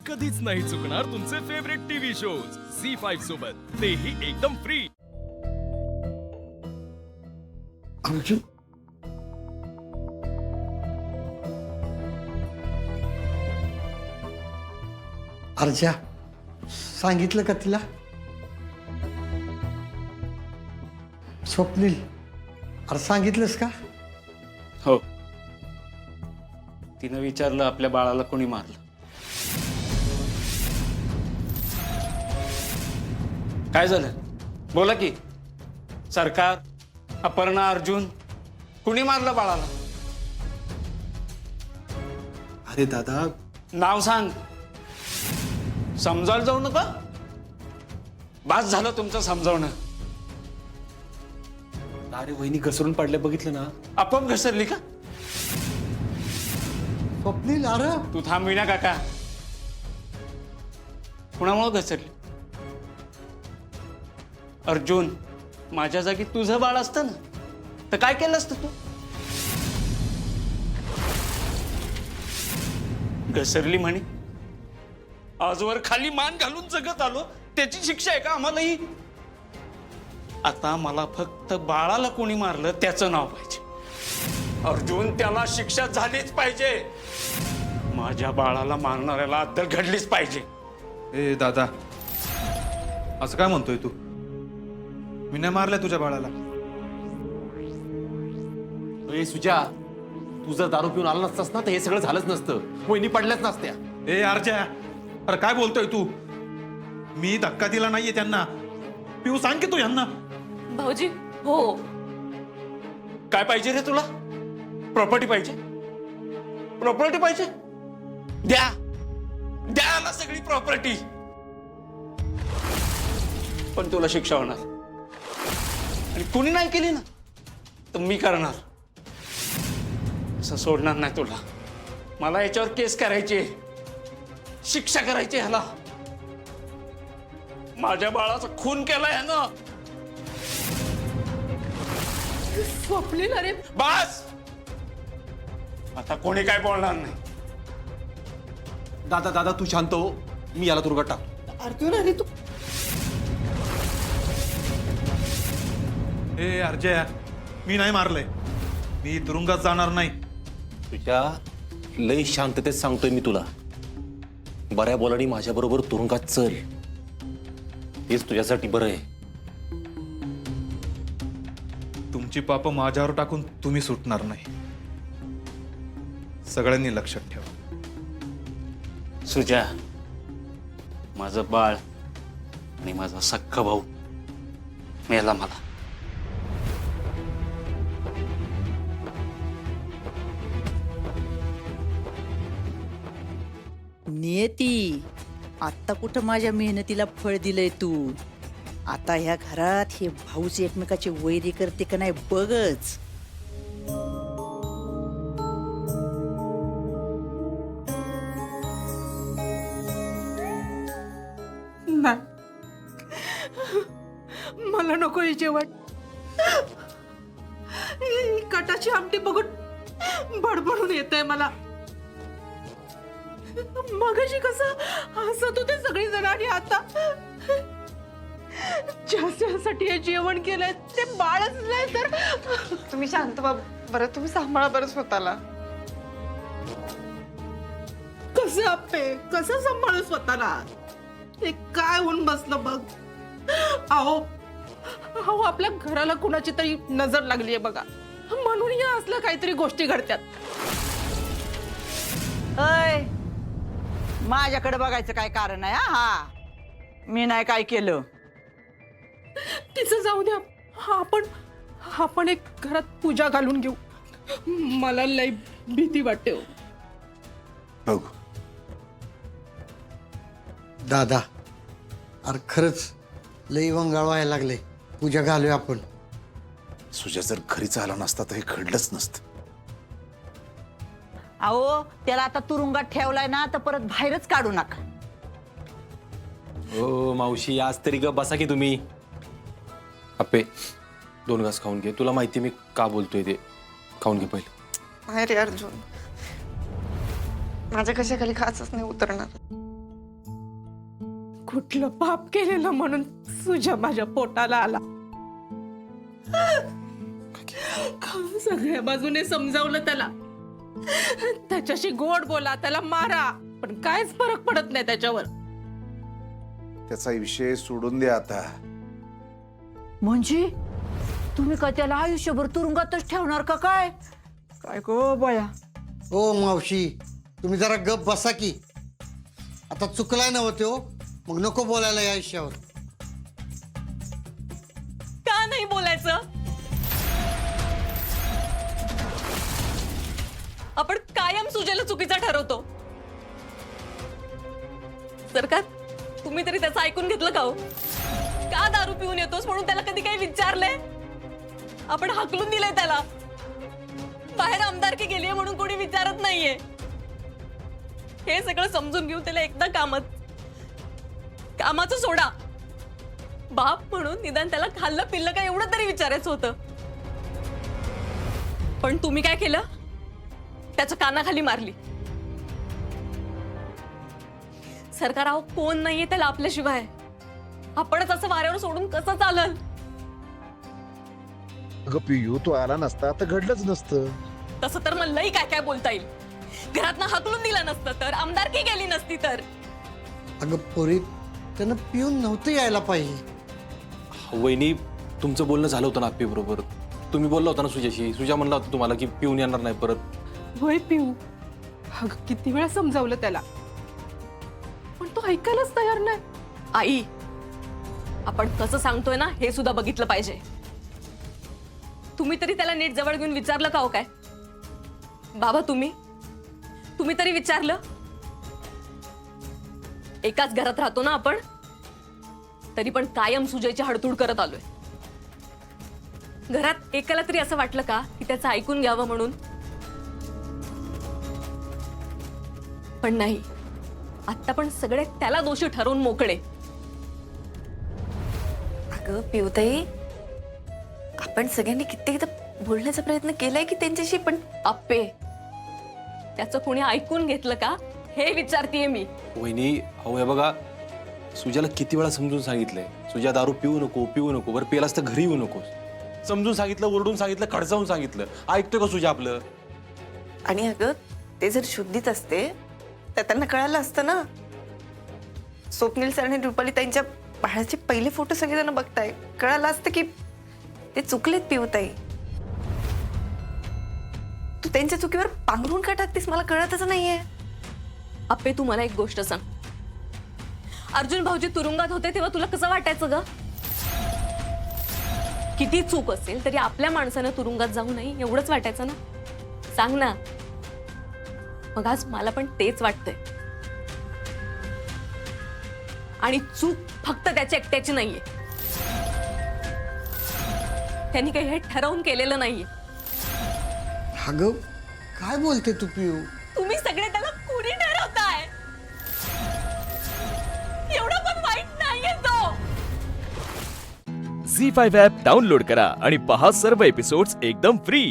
कधीच नाही चुकणार तुमचे फेवरेट टीव्ही शोज झी5 सोबत, तेही एकदम फ्री. अर्जुन अर्जा सांगितलं का तिला? स्वप्नील अरे सांगितलंस का? हो, तिनं विचारलं आपल्या बाळाला कोणी मारलं. काय झालं बोला की. सरकार, अपर्णा, अर्जुन, कुणी मारलं बाळाला? अरे दादा, नाव सांग. समजायला जाऊ नका. बास झालं तुमचं समजावणं. अरे वहिनी घसरून पडल्या बघितलं ना. आपोआप घसरली का? स्वप्नील अरे तू थांबविना काका. कुणामुळे घसरली? अर्जुन, माझ्या जागी तुझं बाळ असतं ना तर काय केलं असतं तू? घसरली म्हणे आजवर खाली मान घालून जगत आलो, त्याची शिक्षा आहे का आम्हालाही? आता मला फक्त बाळाला कोणी मारलं त्याचं नाव पाहिजे. अर्जुन, त्याला शिक्षा झालीच पाहिजे. माझ्या बाळाला मारणाऱ्याला अद्दल घडलीच पाहिजे. ए दादा, असं काय म्हणतोय तू? मी नाही मारलंय तुझ्या बाळाला. ए सुजा, तू जर दारू पिऊन आला नसतास ना तर हे सगळं झालंच नसतं. वहिनी पडल्याच नसत्या. ए अर्जा, अरे काय बोलतोय तू? मी धक्का दिला नाहीये त्यांना. पिऊ सांग की तू यांना. भाऊजी हो. काय पाहिजे रे तुला? प्रॉपर्टी पाहिजे? प्रॉपर्टी पाहिजे? द्या द्या ना सगळी प्रॉपर्टी. पण तुला शिक्षा होणार, आणि कुणी नाही केली ना तर मी करणार. असं सोडणार नाही तुला. मला याच्यावर केस करायची, शिक्षा करायची. ह्याला माझ्या बाळाचा खून केलाय ह्यानं. स्वप्नील अरे बस, आता कोणी काय बोलणार नाही. दादा दादा तू शांत हो. मी याला तुरुंगात टाक. अर्जुन अरे तू ए अर्जया, मी नाही मारलंय. मी तुरुंगात जाणार नाही. तुझ्या लय शांततेत सांगतोय मी तुला. बऱ्या बोलानी माझ्या बरोबर तुरुंगात चल. हेच तुझ्यासाठी बरं आहे. तुमची पाप माझ्यावर टाकून तुम्ही सुटणार नाही. सगळ्यांनी लक्षात ठेवा. सुजा, माझं बाळ आणि माझा सख्खा भाऊ मेला मला. नियती, आता कुठं माझ्या मेहनतीला फळ दिलंय तू. आता ह्या घरात हे भाऊच एकमेकाची वैरी करते का नाही बघच. मला नको हे जेवण. ही कटाची आमटी बघून बडबडून येतंय मला. मगाशी कसं हसत होते सगळी जण आणि आता ज्यासाठी हे जेवण केलंय ते बाळच नाही तर. तुम्ही शांत व्हा बरं. तुम्ही सांभाळा बरं स्वतःला. कसं आपे, कसं सांभाळू स्वतःला? हे काय होऊन बसलं बघ. अहो अहो, आपल्या घराला कुणाची तरी नजर लागलीये बघा, म्हणून या असल्या काहीतरी गोष्टी घडतात. अय, माझ्याकडे बघायचं काय कारण आहे? हा, मी नाही काय केलं. तिचं जाऊ द्या. आपण एक घरात पूजा घालून घेऊ. मला लई भीती वाटते हो. बघ दादा, अरे खरंच लई वंगाळ व्हायला लागले. पूजा घालूया आपण. सुजा जर घरीच आला नसता तर हे घडलंच नसतं. अहो, त्याला आता तुरुंगात ठेवलाय ना तर परत बाहेरच काढू नका. हो मावशी, आज तरी ग बसा की तुम्ही. अप्पे, 2 घास खाऊन घे. तुला माहिती मी का बोलतोय ते. खाऊन घे पहिले. नाही रे अर्जुन, माझ्या कशाखाली खासच नाही उतरणार. कुठलं पाप केलेलं म्हणून सुजा माझ्या पोटाला आला. सगळ्या बाजूने समजावलं त्याला, त्याच्याशी गोड बोला, त्याला मारा, पण कायच फरक पडत नाही त्याच्यावर. त्याचा विषय सोडून द्या आता. म्हणजे तुम्ही काय त्याला आयुष्यभर तुरुंगातच ठेवणार का काय? काय गो बया. ओ मावशी, तुम्ही जरा गप बसा की. आता चुकलाय ना तो, मग नको बोलायला या विषयावर. का नाही बोलायचं? आपण कायम सुजेला चुकीचा ठरवतो. सरकार, तुम्ही तरी त्याचं ऐकून घेतलं का हो? का दारू पिऊन येतोस म्हणून त्याला कधी काही विचारलंय? आपण हाकलून दिलंय त्याला. बाहेर आमदारकी गेलीये म्हणून कोणी विचारत नाहीये. हे सगळं समजून घेऊन त्याला एकदा कामाचं सोडा. बाप म्हणून निदान त्याला खाल्लं पिल्लं का एवढं तरी विचारायचं होतं. पण तुम्ही काय केलं? त्याच्या कानाखाली मारली. सरकार, अहो कोण नाहीये त्याला आपल्याशिवाय. आपणच असं वाऱ्यावर सोडून कसं चालल? अगं पियू, तू आला नसता तर घडलंच नसतं. तसं तर मलाही काय काय बोलता येईल. घरातनं हाकलून दिलं नसतं तर, आमदारकी गेली नसती तर. अगं पोरी, त्यानं पिऊन नव्हतं यायला पाहिजे. वहिनी, तुमचं बोलणं झालं होतं ना आप्पी बरोबर. तुम्ही बोलला होता ना सुजाशी. सुजा म्हणला होता तुम्हाला की पिऊन येणार नाही परत. होय पिऊ, अगं किती वेळा समजावलं त्याला, पण तो ऐकायलाच तयार नाही. आई, आपण कसं सांगतोय ना हे सुद्धा बघितलं पाहिजे. तुम्ही तरी त्याला नीट जवळ घेऊन विचारलं का हो काय? बाबा, तुम्ही तरी विचारलं? एकाच घरात राहतो ना आपण, तरी पण कायम सुजयची हडतूड करत आलोय. घरात एकाला तरी असं वाटलं का की त्याचं ऐकून घ्यावं म्हणून? पण नाही. आता पण सगळे त्याला दोषी ठरवून मोकळे. अगं पिऊताई, आपण सगळ्यांनी कित्येकदा बोलण्याचा प्रयत्न केलाय की त्यांच्याशी, पण आप्पे, त्याचं कोणी ऐकून घेतलं का हे विचारतीये मी. वहिनी, अहो हे बघा, सुजाला किती वेळा समजून सांगितलंय, सुजा दारू पिऊ नको. बरं पेलास तर घरी येऊ नकोस. समजून सांगितलं, ओरडून सांगितलं, खडसावून सांगितलं. ऐकतोय का सुजा आपलं? आणि अगं ते जर शुद्धीत असते तर त्यांना कळालं असतं ना. स्वप्नील सर आणि रुपाली त्यांच्या बाळाचे पहिले फोटो सगळेजण बघताय, कळालं असतं की ते चुकलेत. पिऊताई, तू त्यांच्या चुकीवर पांघरून का टाकतेस मला कळतच नाहीये. आप्पे, तू मला एक गोष्ट सांग. अर्जुन भाऊजी तुरुंगात होते तेव्हा तुला कसं वाटायचं ग? किती चूक असेल तरी आपल्या माणसानं तुरुंगात जाऊ नये एवढंच वाटायचं ना? सांग ना. मग आज मला पण तेच वाटतंय. आणि चूक फक्त त्याच्या एकट्याची नाहीये. त्यांनी काही हे ठरवून केलेलं नाहीये. अगं काय बोलते तू पिऊ? तुम्ही सगळे त्याला कुणी ठरवताय? एवढा पण वाईट नाहीये तो. झी5 ॲप डाउनलोड करा आणि पहा सर्व एपिसोड्स एकदम फ्री.